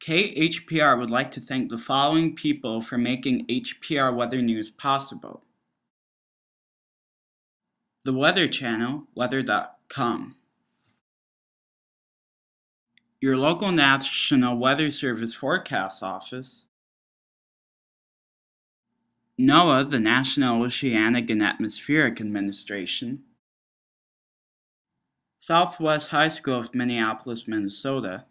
KHPR would like to thank the following people for making HPR Weather News possible. The Weather Channel, weather.com. Your local National Weather Service Forecast Office. NOAA, the National Oceanic and Atmospheric Administration. Southwest High School of Minneapolis, Minnesota.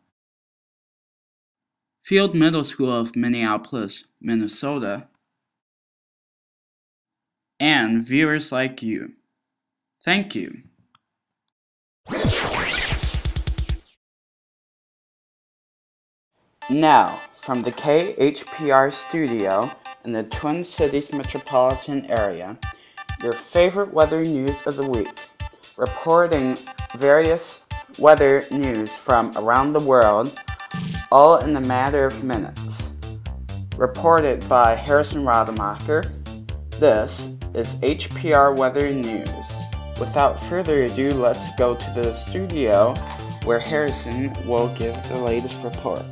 Field Middle School of Minneapolis, Minnesota. And viewers like you. Thank you. Now, from the KHPR studio in the Twin Cities metropolitan area, your favorite weather news of the week, reporting various weather news from around the world, all in a matter of minutes. Reported by Harrison Rademacher, this is HPR Weather News. Without further ado, let's go to the studio where Harrison will give the latest report.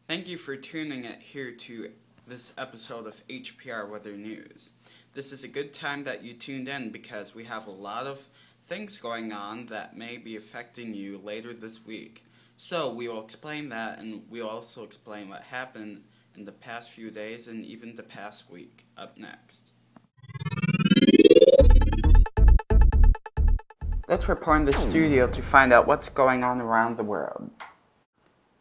Thank you for tuning in here to this episode of HPR Weather News. This is a good time that you tuned in because we have a lot of things going on that may be affecting you later this week. So we will explain that, and we'll also explain what happened in the past few days and even the past week up next. Let's report in the studio to find out what's going on around the world.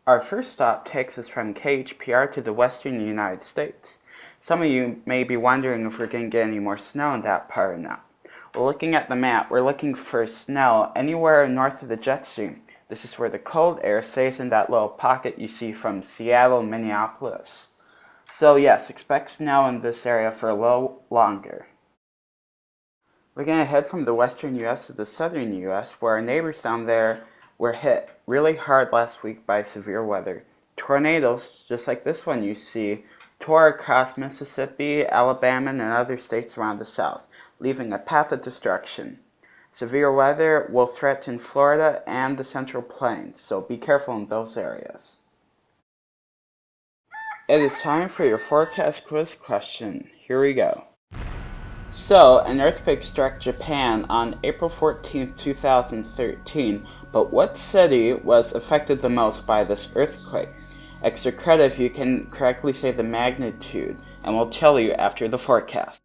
Our first stop takes us from KHPR to the western United States. Some of you may be wondering if we're going to get any more snow in that part or not. Well, looking at the map, we're looking for snow anywhere north of the jet stream. This is where the cold air stays in that little pocket you see from Seattle, Minneapolis. So yes, expect snow in this area for a little longer. We're going to head from the western U.S. to the southern U.S. where our neighbors down there were hit really hard last week by severe weather. Tornadoes, just like this one you see, tore across Mississippi, Alabama, and other states around the south, leaving a path of destruction. Severe weather will threaten Florida and the Central Plains, so be careful in those areas. It is time for your forecast quiz question. Here we go. So, an earthquake struck Japan on April 14, 2013, but what city was affected the most by this earthquake? Extra credit if you can correctly say the magnitude, and we'll tell you after the forecast.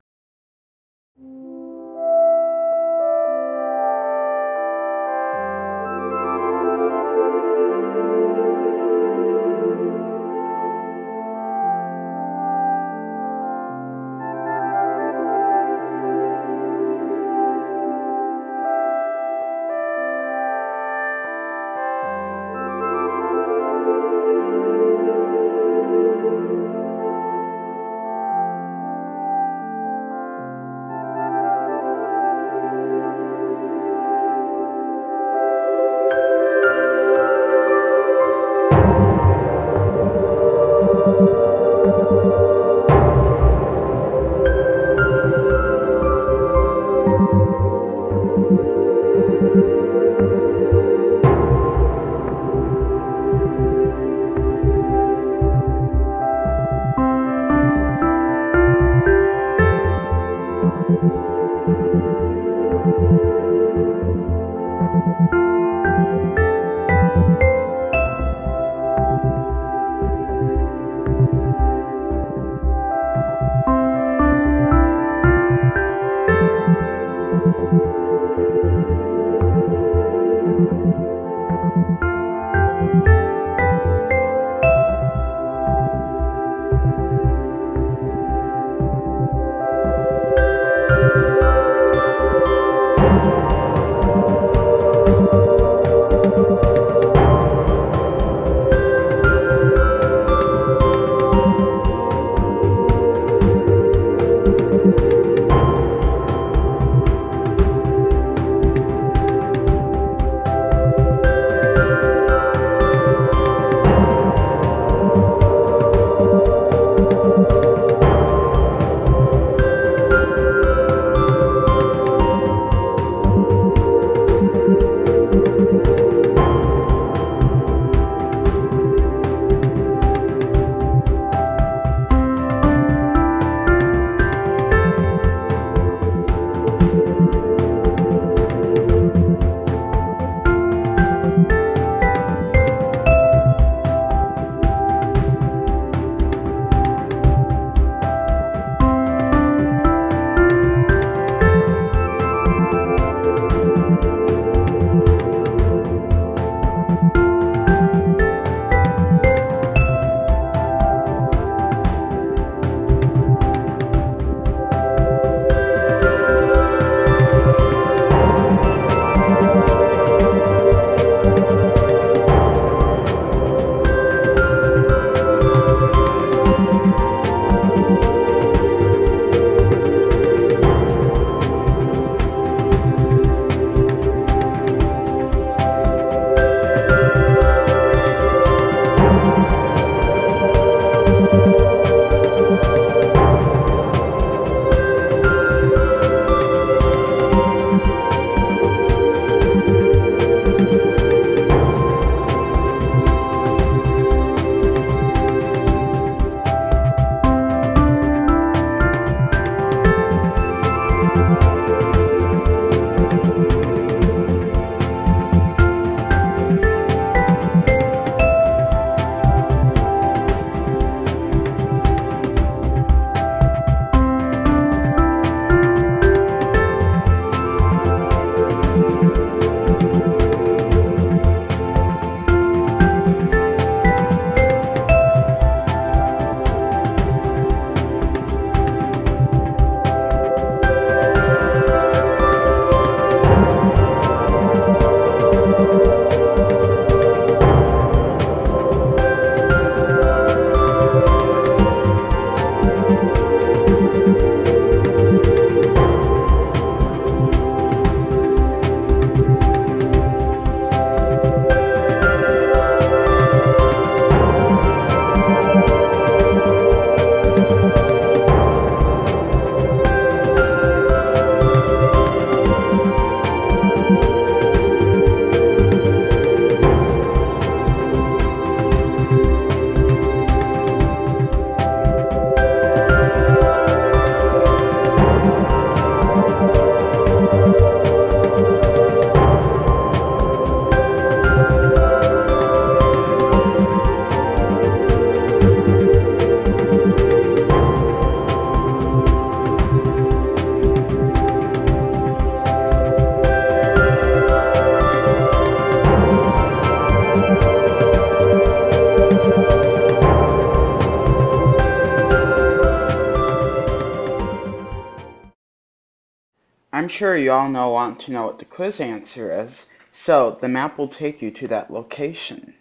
I'm sure you all want to know what the quiz answer is, so the map will take you to that location.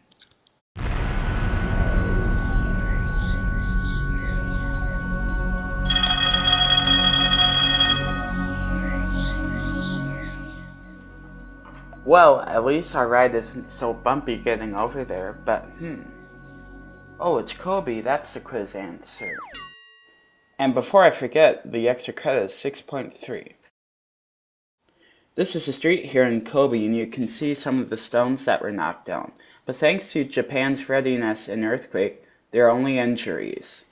Well, at least our ride isn't so bumpy getting over there, but Oh, it's Kobe, that's the quiz answer. And before I forget, the extra credit is 6.3. This is the street here in Kobe, and you can see some of the stones that were knocked down. But thanks to Japan's readiness in earthquake, there are only injuries.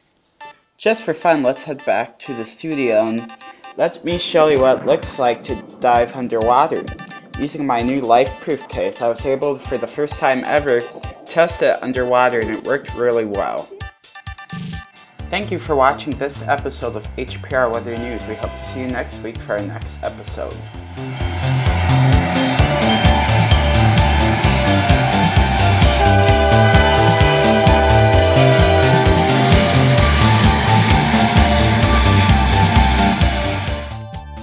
Just for fun, let's head back to the studio and let me show you what it looks like to dive underwater. Using my new life-proof case, I was able to, for the first time ever, test it underwater, and it worked really well. Thank you for watching this episode of HPR Weather News. We hope to see you next week for our next episode.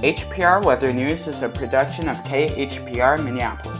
HPR Weather News is a production of KHPR Minneapolis.